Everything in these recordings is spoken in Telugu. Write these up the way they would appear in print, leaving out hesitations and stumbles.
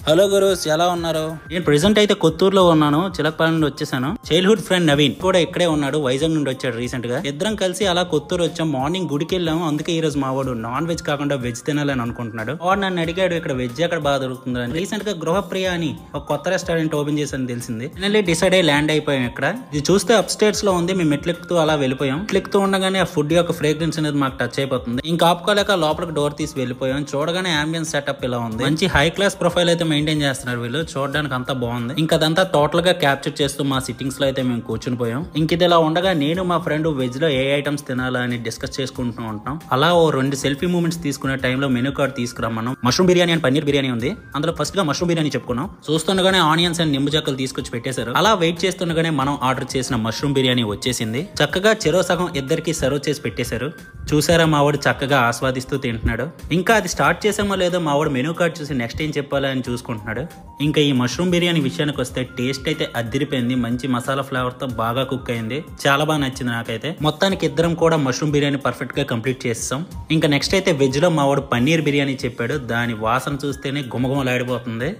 హలో గురూస్, ఎలా ఉన్నారు? నేను ప్రెసెంట్ అయితే కొత్తూరులో ఉన్నాను. చిలకపాలెం నుండి వచ్చేసాను. చైల్డ్హుడ్ ఫ్రెండ్ నవీన్ కూడా ఇక్కడే ఉన్నాడు. వైజాగ్ నుండి వచ్చాడు రీసెంట్ గా. ఇద్దరం కలిసి అలా కొత్తూరు వచ్చాం. మార్నింగ్ గుడికి వెళ్ళాము. అందుకే ఈ రోజు మా వాడు నాన్ వెజ్ కాకుండా వెజ్ తినాలని అనుకుంటున్నాడు. వాడు నన్ను అడిగాడు ఇక్కడ వెజ్ ఎక్కడ బాగా దొరుకుతుందని. రీసెంట్ గా గృహప్రియ అని ఒక కొత్త రెస్టారెంట్ ఓపెన్ చేసని తెలిసింది. ఫైనల్లీ డిసైడ్ అయ్యి ల్యాండ్ అయిపోయాం ఇక్కడ. ఇది చూస్తే అప్ స్టేట్స్ లో ఉంది. మేము మెట్లెక్కుతూ అలా వెళ్ళిపోయాం. మెట్లెక్కుతూ ఉండగానే ఆ ఫుడ్ యొక్క ఫ్రేగ్రెన్స్ అనేది మాకు టచ్ అయిపోతుంది. ఇంకా ఆపుకోలేక లోపలికి డోర్ తీసి వెళ్ళిపోయాం. చూడగానే అంబియన్స్ సెటప్ ఇలా ఉంది. మంచి హై క్లాస్ ప్రొఫైల్ అయితే మెయింటైన్ చేస్తున్నారు వీళ్ళు. చూడడానికి అంతా బాగుంది. ఇంకా అదంతా టోటల్ గా క్యాప్చర్ చేస్తూ మా సిట్టింగ్స్ లో అయితే మేము కూర్చుని పోయాం. ఇంక ఇది ఇలా ఉండగా నేను మా ఫ్రెండ్ వెజ్ లో ఏ ఐటమ్స్ తినాలా అని డిస్కస్ చేసుకుంటూ ఉంటాం. అలా ఓ 2 సెల్ఫీ మూమెంట్స్ తీసుకునే టైంలో మెనూ కార్డ్ తీసుకురమ్మను. మష్రూమ్ బిర్యానీ అండ్ పన్నీర్ బిర్యానీ ఉంది. అందులో ఫస్ట్ గా మష్రూమ్ బిర్యానీ చెప్పుకున్నాం. చూస్తుండగానే ఆనియన్స్ అండ్ నింబు చెక్కలు తీసుకొచ్చి పెట్టేశారు. అలా వెయిట్ చేస్తుండగానే మనం ఆర్డర్ చేసిన మష్రూమ్ బిర్యానీ వచ్చేసింది. చక్కగా చెరో సగం ఇద్దరికి సర్వ్ చేసి పెట్టేశారు. చూసారా, మా వాడు చక్కగా ఆస్వాదిస్తూ తింటున్నాడు. ఇంకా అది స్టార్ట్ చేసామో లేదో మా వాడు మెనూ కార్డ్ చూసి నెక్స్ట్ ఏం చెప్పాలా అని చూసుకుంటున్నాడు. ఇంకా ఈ మష్రూమ్ బిర్యానీ విషయానికి వస్తే టేస్ట్ అయితే అదిరిపోయింది. మంచి మసాలా ఫ్లేవర్ తో బాగా కుక్ అయింది. చాలా బాగా నచ్చింది నాకైతే. మొత్తానికి ఇద్దరం కూడా మష్రూమ్ బిర్యానీ పర్ఫెక్ట్ గా కంప్లీట్ చేస్తాం. ఇంకా నెక్స్ట్ అయితే వెజ్ లో మా వాడు పన్నీర్ బిర్యానీ చెప్పాడు. దాని వాసన చూస్తేనే గుమగుమలాడిపోతుంది.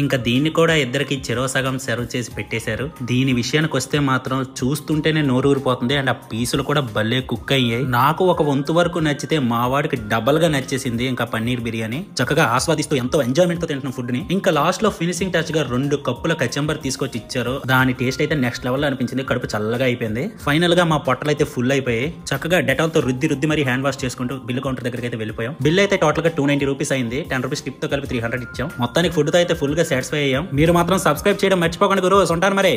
ఇంకా దీన్ని కూడా ఇద్దరికి చెరో సగం సర్వ్ చేసి పెట్టేశారు. దీని విషయానికి వస్తే మాత్రం చూస్తుంటేనే నోరూరిపోతుంది. అండ్ ఆ పీసులు కూడా భలే కుక్ అయ్యాయి. నాకు ఒక వంతు వరకు నచ్చితే మా వాడికి డబల్ గా నచ్చేసింది. ఇంకా పన్నీర్ బిర్యానీ చక్కగా ఆస్వాదిస్తూ ఎంతో ఎంజాయ్మెంట్ తో తింటున్న ఫుడ్ ని. ఇంకా లాస్ట్ లో ఫినిషింగ్ టచ్ గా 2 కప్పుల కచంబర్ తీసుకొచ్చి ఇచ్చారు. దాని టేస్ట్ అయితే నెక్స్ట్ లెవెల్ అనిపించింది. కడుపు చల్లగా అయిపోయింది. ఫైనల్ గా మా పొట్టలు అయితే ఫుల్ అయిపోయాయి. చక్కగా డెటాల్ తో రుద్ది మరి హ్యాండ్ వాష్ చేసుకుంటూ బిల్ కౌంటర్ దగ్గరికి అయితే వెళ్ళిపోయాం. బిల్ అయితే టోటల్ గా 290 రూపీస్ అయింది. 10 రూపీస్ టిప్ తో కలిపి 300 ఇచ్చాం. మొత్తానికి ఫుడ్ తో అయితే ఫుల్ గా సాటిస్ఫై అయ్యాం. మీరు మాత్రం సబ్స్క్రైబ్ చేయడం మర్చిపోకండి గురు. ఉంటాను మరి.